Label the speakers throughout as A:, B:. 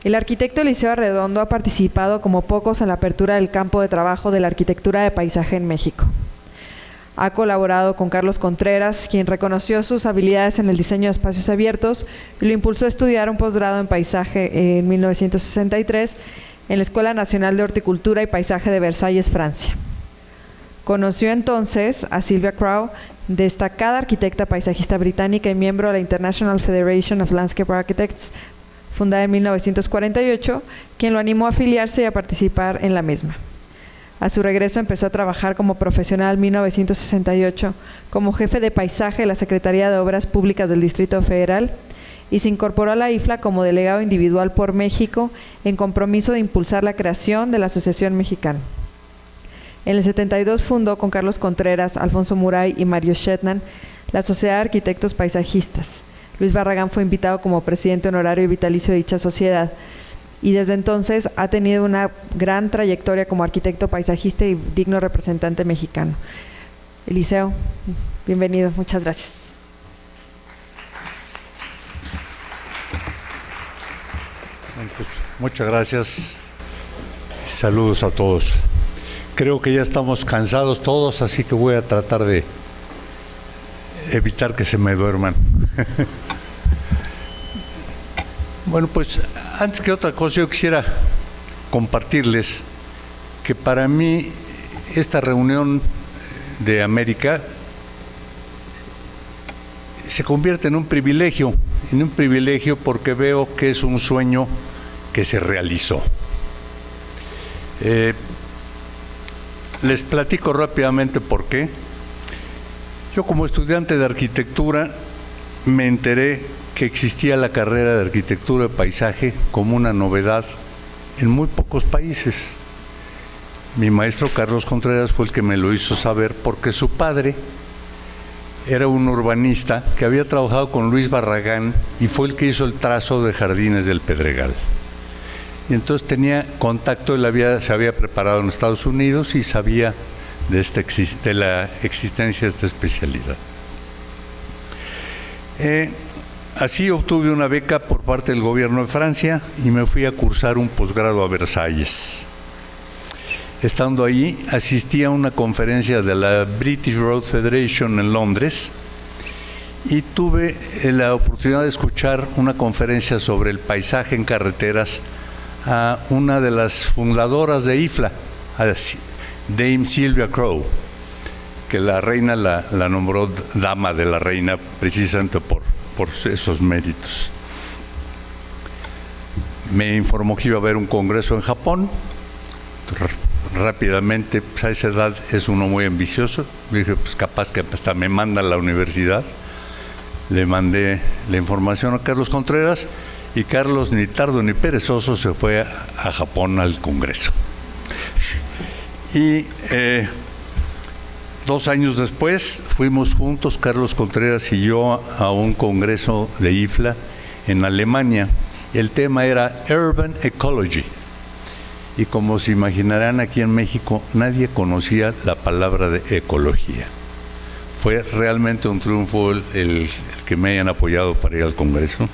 A: El arquitecto Eliseo Arredondo ha participado como pocos en la apertura del campo de trabajo de la arquitectura de paisaje en México. Ha colaborado con Carlos Contreras, quien reconoció sus habilidades en el diseño de espacios abiertos y lo impulsó a estudiar un posgrado en paisaje en 1963 en la Escuela Nacional de Horticultura y Paisaje de Versalles, Francia. Conoció entonces a Sylvia Crowe, destacada arquitecta paisajista británica y miembro de la International Federation of Landscape Architects, fundada en 1948, quien lo animó a afiliarse y a participar en la misma. A su regreso empezó a trabajar como profesional en 1968 como jefe de paisaje de la Secretaría de Obras Públicas del Distrito Federal y se incorporó a la IFLA como delegado individual por México en compromiso de impulsar la creación de la Asociación Mexicana. En el 72 fundó con Carlos Contreras, Alfonso Muray y Mario Shetland la Sociedad de Arquitectos Paisajistas. Luis Barragán fue invitado como presidente honorario y vitalicio de dicha sociedad y desde entonces ha tenido una gran trayectoria como arquitecto paisajista y digno representante mexicano. Eliseo, bienvenido, muchas gracias.
B: Bueno, pues, muchas gracias. Saludos a todos. Creo que ya estamos cansados todos, así que voy a tratar de evitar que se me duerman. Bueno, pues antes que otra cosa yo quisiera compartirles que para mí esta reunión de América se convierte en un privilegio porque veo que es un sueño que se realizó. Les platico rápidamente por qué. Yo como estudiante de arquitectura me enteré que existía la carrera de arquitectura de paisaje como una novedad en muy pocos países. Mi maestro Carlos Contreras fue el que me lo hizo saber porque su padre era un urbanista que había trabajado con Luis Barragán y fue el que hizo el trazo de Jardines del Pedregal. Y entonces tenía contacto, se había preparado en Estados Unidos y sabía de la existencia de esta especialidad. Así obtuve una beca por parte del gobierno de Francia y me fui a cursar un posgrado a Versalles. Estando ahí, asistí a una conferencia de la British Road Federation en Londres y tuve la oportunidad de escuchar una conferencia sobre el paisaje en carreteras a una de las fundadoras de IFLA, a Dame Sylvia Crowe, que la reina la nombró dama de la reina precisamente por esos méritos. Me informó que iba a haber un congreso en Japón. Rápidamente, pues a esa edad es uno muy ambicioso. Dije, pues capaz que hasta me manda a la universidad. Le mandé la información a Carlos Contreras y Carlos, ni tardo ni perezoso, se fue a Japón al congreso. Y 2 años después fuimos juntos, Carlos Contreras y yo, a un congreso de IFLA en Alemania. El tema era Urban Ecology. Y como se imaginarán, aquí en México nadie conocía la palabra de ecología. Fue realmente un triunfo el que me hayan apoyado para ir al congreso.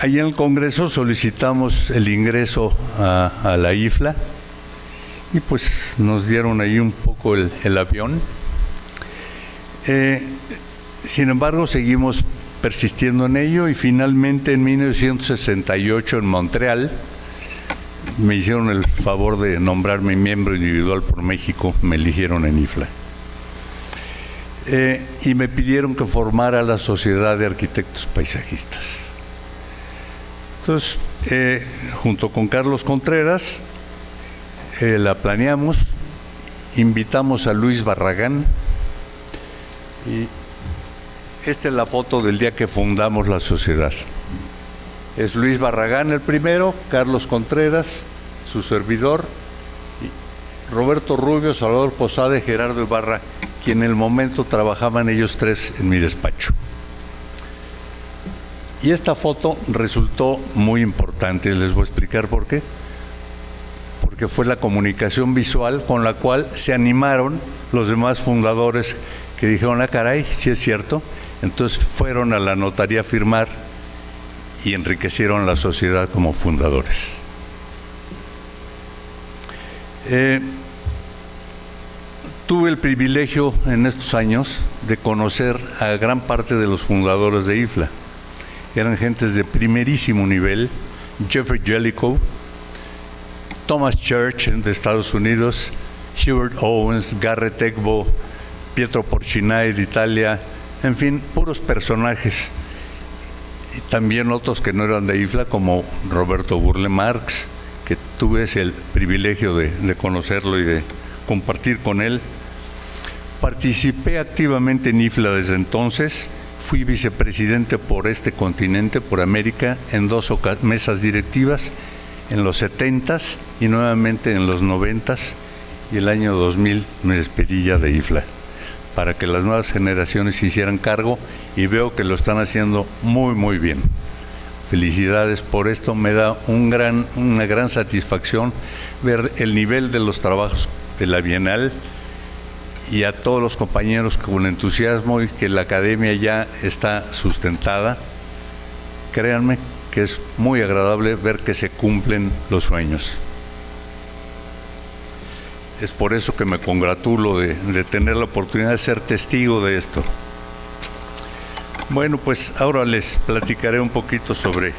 B: Allí en el congreso solicitamos el ingreso a la IFLA y pues nos dieron ahí un poco el avión. Sin embargo, seguimos persistiendo en ello y finalmente en 1968 en Montreal me hicieron el favor de nombrarme miembro individual por México, me eligieron en IFLA. Y me pidieron que formara la Sociedad de Arquitectos Paisajistas. Entonces, junto con Carlos Contreras, la planeamos, invitamos a Luis Barragán y esta es la foto del día que fundamos la sociedad. Es Luis Barragán el primero, Carlos Contreras, su servidor, y Roberto Rubio, Salvador Posada y Gerardo Ibarra, quien en el momento trabajaban ellos tres en mi despacho. Y esta foto resultó muy importante, les voy a explicar por qué. Porque fue la comunicación visual con la cual se animaron los demás fundadores que dijeron, ah caray, sí es cierto. Entonces fueron a la notaría a firmar y enriquecieron la sociedad como fundadores. Tuve el privilegio en estos años de conocer a gran parte de los fundadores de IFLA. Eran gentes de primerísimo nivel: Jeffrey Jellicoe, Thomas Church de Estados Unidos, Hubert Owens, Garrett Egbo, Pietro Porcinai de Italia, en fin, puros personajes. Y también otros que no eran de IFLA, como Roberto Burle Marx, que tuve el privilegio de conocerlo y de compartir con él. Participé activamente en IFLA desde entonces. Fui vicepresidente por este continente, por América, en 2 mesas directivas, en los 70s y nuevamente en los 90s, y el año 2000 me despedí ya de IFLA, para que las nuevas generaciones se hicieran cargo, y veo que lo están haciendo muy, muy bien. Felicidades por esto, me da una gran satisfacción ver el nivel de los trabajos de la Bienal, y a todos los compañeros con entusiasmo, y que la academia ya está sustentada. Créanme que es muy agradable ver que se cumplen los sueños. Es por eso que me congratulo de tener la oportunidad de ser testigo de esto. Bueno, pues ahora les platicaré un poquito sobre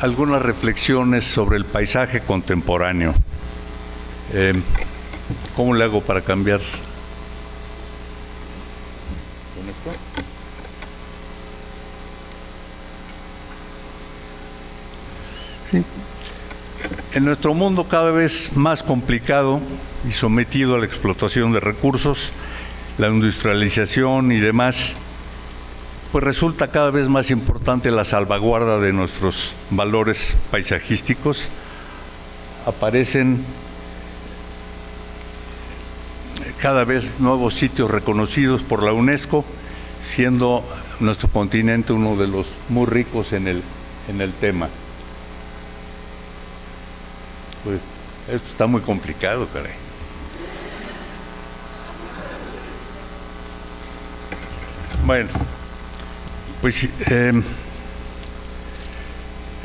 B: algunas reflexiones sobre el paisaje contemporáneo. ¿Cómo le hago para cambiar? ¿Con esto? Sí. En nuestro mundo cada vez más complicado y sometido a la explotación de recursos, la industrialización y demás, pues resulta cada vez más importante la salvaguarda de nuestros valores paisajísticos. Aparecen cada vez nuevos sitios reconocidos por la UNESCO, siendo nuestro continente uno de los muy ricos en el tema. Pues esto está muy complicado, caray. Bueno, pues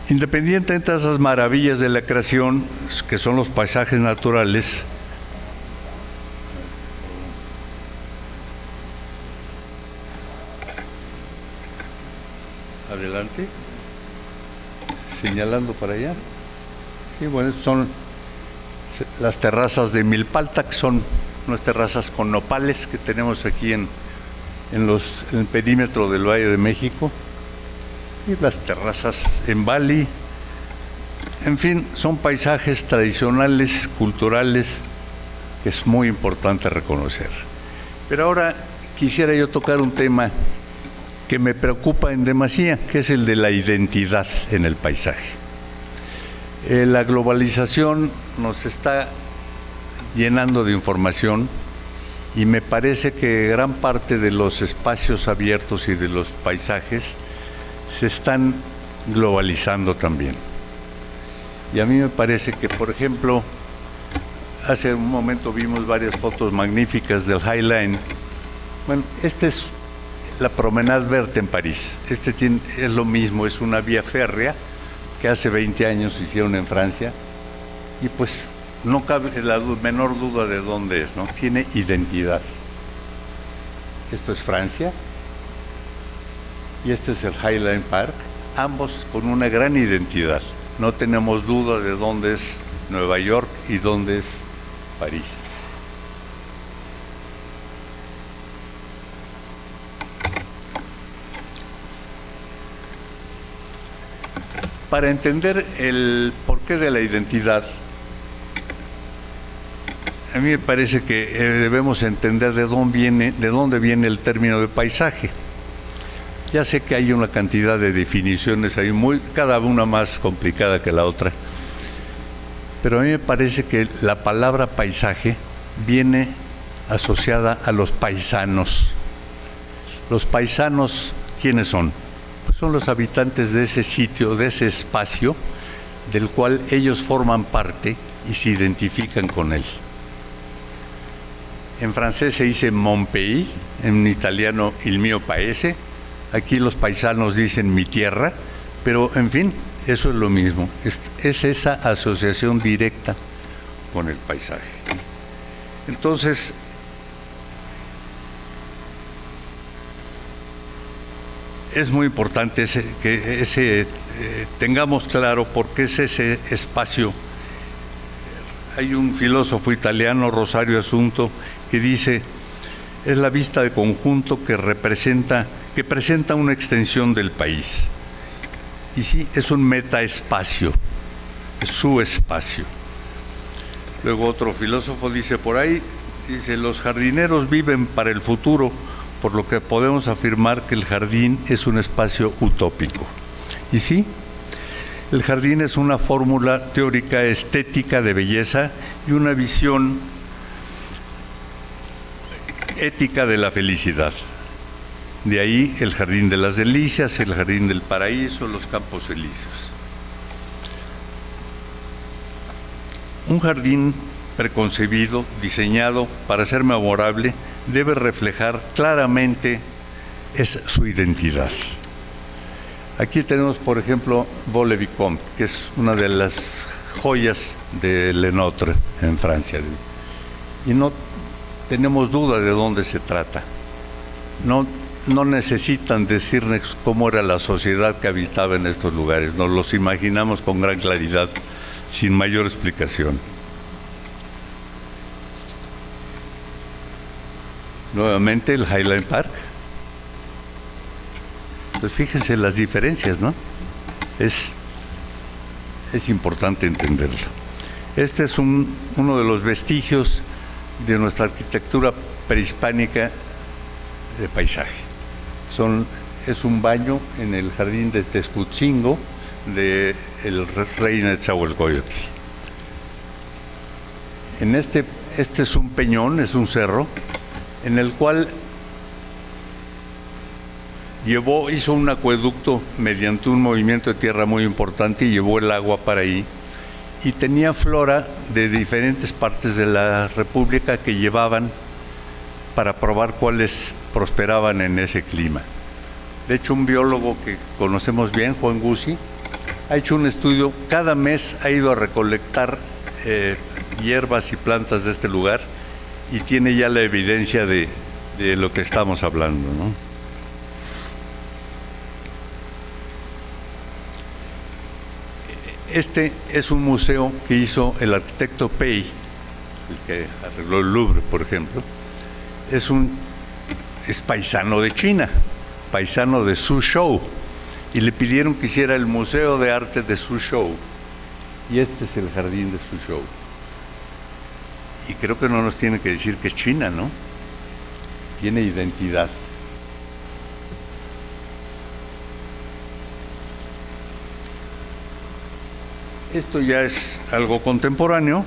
B: independientemente de esas maravillas de la creación, que son los paisajes naturales, adelante, señalando para allá. Sí, bueno, son las terrazas de Milpalta, que son unas terrazas con nopales que tenemos aquí en el perímetro del Valle de México, y las terrazas en Bali. En fin, son paisajes tradicionales, culturales, que es muy importante reconocer. Pero ahora quisiera yo tocar un tema que me preocupa en demasía, que es el de la identidad en el paisaje. La globalización nos está llenando de información, y me parece que gran parte de los espacios abiertos y de los paisajes se están globalizando también. Y a mí me parece que, por ejemplo, hace un momento vimos varias fotos magníficas del High Line. Bueno, este es la Promenade Verte en París. Es lo mismo, es una vía férrea que hace 20 años hicieron en Francia, y pues no cabe la menor duda de dónde es, ¿no? Tiene identidad. Esto es Francia y este es el Highland Park, ambos con una gran identidad. No tenemos duda de dónde es Nueva York y dónde es París. Para entender el porqué de la identidad, a mí me parece que debemos entender de dónde viene el término de paisaje. Ya sé que hay una cantidad de definiciones ahí, cada una más complicada que la otra, pero a mí me parece que la palabra paisaje viene asociada a los paisanos. Los paisanos, ¿quiénes son? Pues son los habitantes de ese sitio, de ese espacio, del cual ellos forman parte y se identifican con él. En francés se dice mon pays, en italiano il mio paese, Aquí los paisanos dicen mi tierra, pero en fin, eso es lo mismo. Es esa asociación directa con el paisaje. Entonces, es muy importante que tengamos claro por qué es ese espacio. Hay un filósofo italiano, Rosario Asunto, que dice, es la vista de conjunto que presenta una extensión del país. Y sí, es un metaespacio, es su espacio. Luego otro filósofo dice por ahí, dice, los jardineros viven para el futuro, por lo que podemos afirmar que el jardín es un espacio utópico. Y sí, el jardín es una fórmula teórica estética de belleza y una visión ética de la felicidad. De ahí el jardín de las delicias, el jardín del paraíso, los campos elíseos. Un jardín preconcebido, diseñado para ser memorable, debe reflejar claramente su identidad. Aquí tenemos, por ejemplo, Vaux-le-Vicomte, que es una de las joyas de Lenotre en Francia. Y no tenemos duda de dónde se trata. No necesitan decirnos cómo era la sociedad que habitaba en estos lugares. Nos los imaginamos con gran claridad, sin mayor explicación. Nuevamente el Highland Park. Pues fíjense las diferencias, ¿no? Es importante entenderlo. Este es uno de los vestigios de nuestra arquitectura prehispánica de paisaje. Es un baño en el jardín de Texcutzingo del rey Netzahualcóyotl. Este es un peñón, es un cerro, en el cual hizo un acueducto mediante un movimiento de tierra muy importante y llevó el agua para ahí. Y tenía flora de diferentes partes de la República que llevaban para probar cuáles prosperaban en ese clima. De hecho, un biólogo que conocemos bien, Juan Guzzi, ha hecho un estudio, cada mes ha ido a recolectar hierbas y plantas de este lugar y tiene ya la evidencia de lo que estamos hablando, ¿no? Este es un museo que hizo el arquitecto Pei, el que arregló el Louvre, por ejemplo. Es paisano de China, paisano de Suzhou, y le pidieron que hiciera el Museo de Arte de Suzhou. Y este es el jardín de Suzhou. Y creo que no nos tiene que decir que es China, ¿no? Tiene identidad. Esto ya es algo contemporáneo.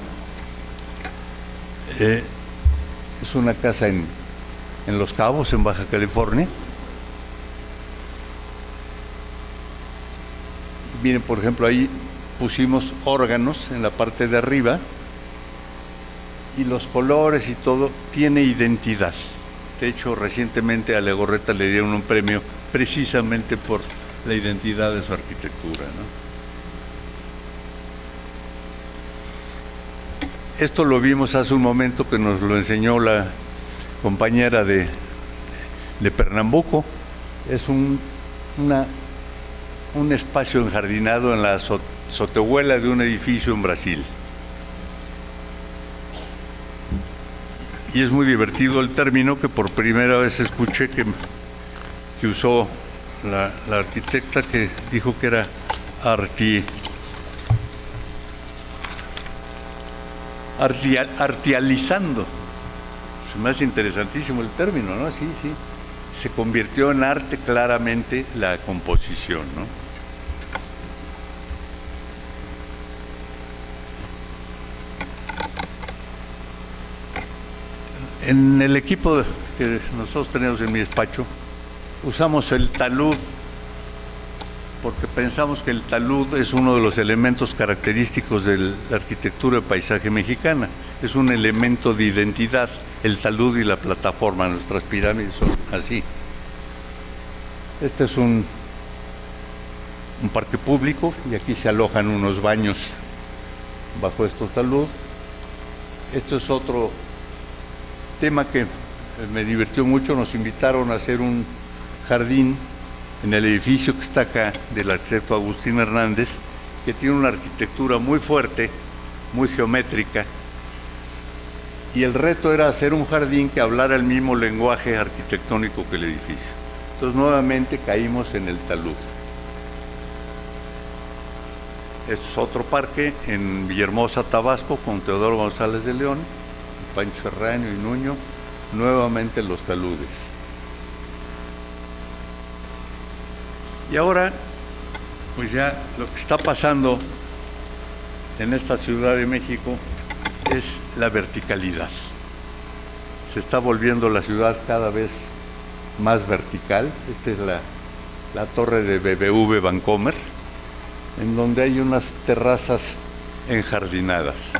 B: Es una casa en Los Cabos, en Baja California. Miren, por ejemplo, ahí pusimos órganos en la parte de arriba y los colores y todo tiene identidad. De hecho, recientemente a Legorreta le dieron un premio precisamente por la identidad de su arquitectura, ¿no? Esto lo vimos hace un momento que nos lo enseñó la compañera de Pernambuco. Es un espacio enjardinado en la azotehuela de un edificio en Brasil. Y es muy divertido el término que por primera vez escuché que usó la arquitecta, que dijo que era artializando. Es más interesantísimo el término, ¿no? Sí. Se convirtió en arte claramente la composición, ¿no? En el equipo que nosotros tenemos en mi despacho, usamos el talud, porque pensamos que el talud es uno de los elementos característicos de la arquitectura de paisaje mexicana. Es un elemento de identidad, el talud y la plataforma. Nuestras pirámides son así. Este es un parque público y aquí se alojan unos baños bajo estos taludes. Esto es otro tema que me divirtió mucho. Nos invitaron a hacer un jardín en el edificio que está acá del arquitecto Agustín Hernández, que tiene una arquitectura muy fuerte, muy geométrica, y el reto era hacer un jardín que hablara el mismo lenguaje arquitectónico que el edificio. Entonces nuevamente caímos en el talud. Este es otro parque en Villahermosa, Tabasco, con Teodoro González de León, Pancho Herraño y Nuño, nuevamente los taludes. Y ahora, pues ya lo que está pasando en esta Ciudad de México es la verticalidad. Se está volviendo la ciudad cada vez más vertical. Esta es la torre de BBV Bancomer, en donde hay unas terrazas enjardinadas.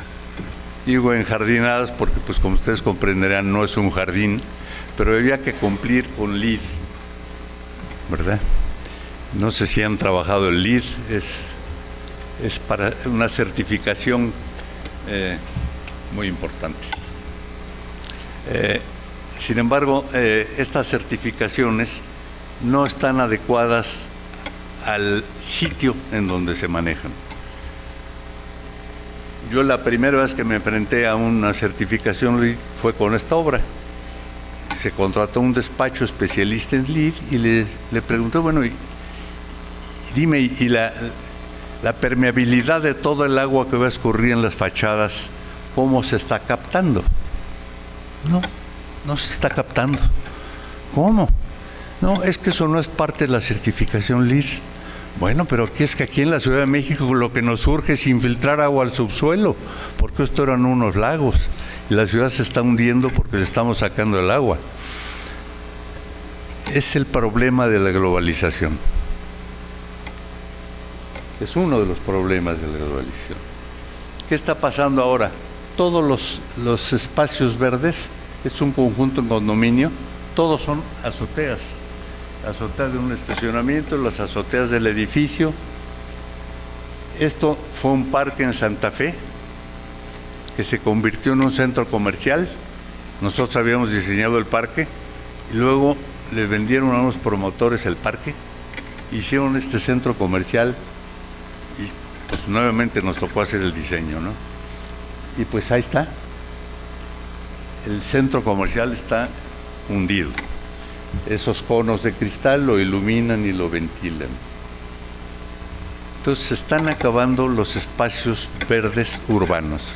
B: Digo enjardinadas porque, pues como ustedes comprenderán, no es un jardín, pero había que cumplir con LEED, ¿verdad? No sé si han trabajado el LEED, es para una certificación muy importante. Sin embargo, estas certificaciones no están adecuadas al sitio en donde se manejan. Yo la primera vez que me enfrenté a una certificación LEED fue con esta obra. Se contrató un despacho especialista en LEED y le pregunté, bueno, dime, ¿y la permeabilidad de todo el agua que va a escurrir en las fachadas, cómo se está captando? No se está captando. ¿Cómo? No, es que eso no es parte de la certificación LEED. Bueno, pero es que aquí en la Ciudad de México lo que nos urge es infiltrar agua al subsuelo, porque esto eran unos lagos y la ciudad se está hundiendo porque le estamos sacando el agua. Es el problema de la globalización. Es uno de los problemas de la globalización. ¿Qué está pasando ahora? Todos los espacios verdes, es un conjunto en condominio, todos son azoteas. Azoteas de un estacionamiento, las azoteas del edificio. Esto fue un parque en Santa Fe que se convirtió en un centro comercial. Nosotros habíamos diseñado el parque y luego le vendieron a unos promotores el parque, hicieron este centro comercial y pues nuevamente nos tocó hacer el diseño, ¿no? Y pues ahí está. El centro comercial está hundido. Esos conos de cristal lo iluminan y lo ventilan. Entonces se están acabando los espacios verdes urbanos.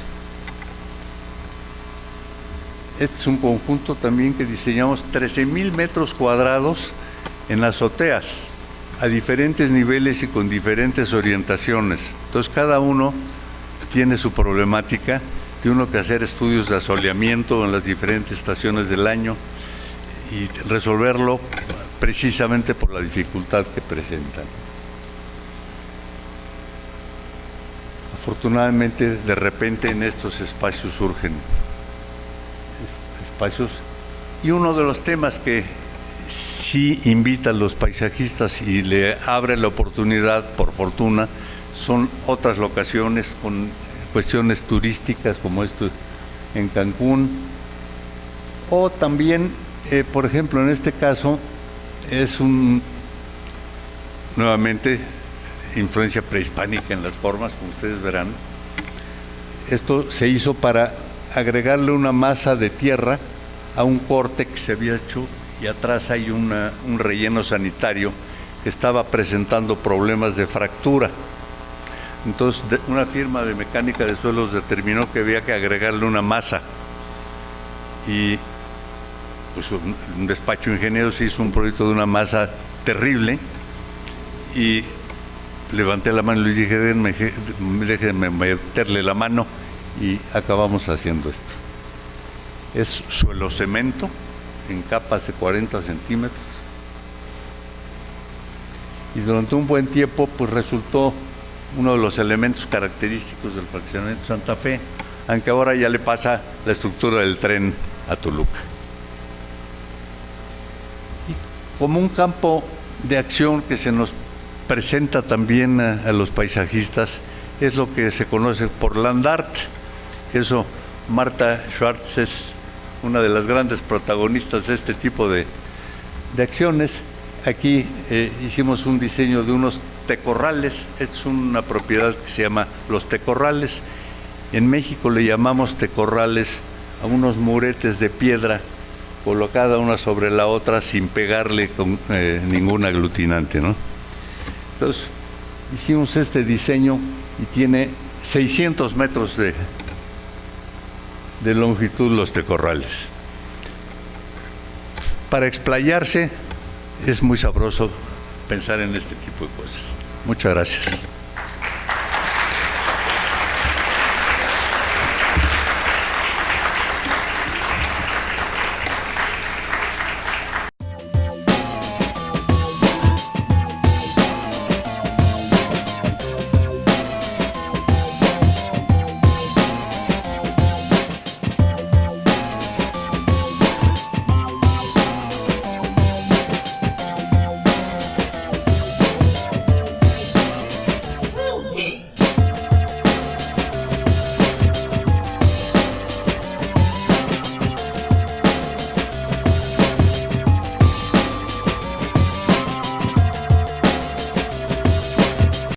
B: Este es un conjunto también que diseñamos, 13,000 metros cuadrados en azoteas, a diferentes niveles y con diferentes orientaciones. Entonces cada uno tiene su problemática, tiene uno que hacer estudios de asoleamiento en las diferentes estaciones del año y resolverlo precisamente por la dificultad que presentan. Afortunadamente, de repente en estos espacios surgen espacios, y uno de los temas que sí invita a los paisajistas y le abre la oportunidad, por fortuna, son otras locaciones con cuestiones turísticas como esto en Cancún, o también por ejemplo, en este caso es nuevamente influencia prehispánica en las formas, como ustedes verán. Esto se hizo para agregarle una masa de tierra a un corte que se había hecho, y atrás hay un relleno sanitario que estaba presentando problemas de fractura. Entonces, una firma de mecánica de suelos determinó que había que agregarle una masa, y pues un despacho de ingenieros hizo un proyecto de una masa terrible, y levanté la mano y les dije, déjenme meterle la mano, y acabamos haciendo esto. Es suelo cemento en capas de 40 centímetros, y durante un buen tiempo pues resultó uno de los elementos característicos del fraccionamiento Santa Fe, aunque ahora ya le pasa la estructura del tren a Toluca. Como un campo de acción que se nos presenta también a los paisajistas es lo que se conoce por land art. Eso, Marta Schwartz es una de las grandes protagonistas de este tipo de acciones. Aquí hicimos un diseño de unos tecorrales. Es una propiedad que se llama Los Tecorrales. En México le llamamos tecorrales a unos muretes de piedra colocada una sobre la otra sin pegarle con ningún aglutinante, ¿no? Entonces, hicimos este diseño y tiene 600 metros de longitud los tecorrales. Para explayarse es muy sabroso pensar en este tipo de cosas. Muchas gracias.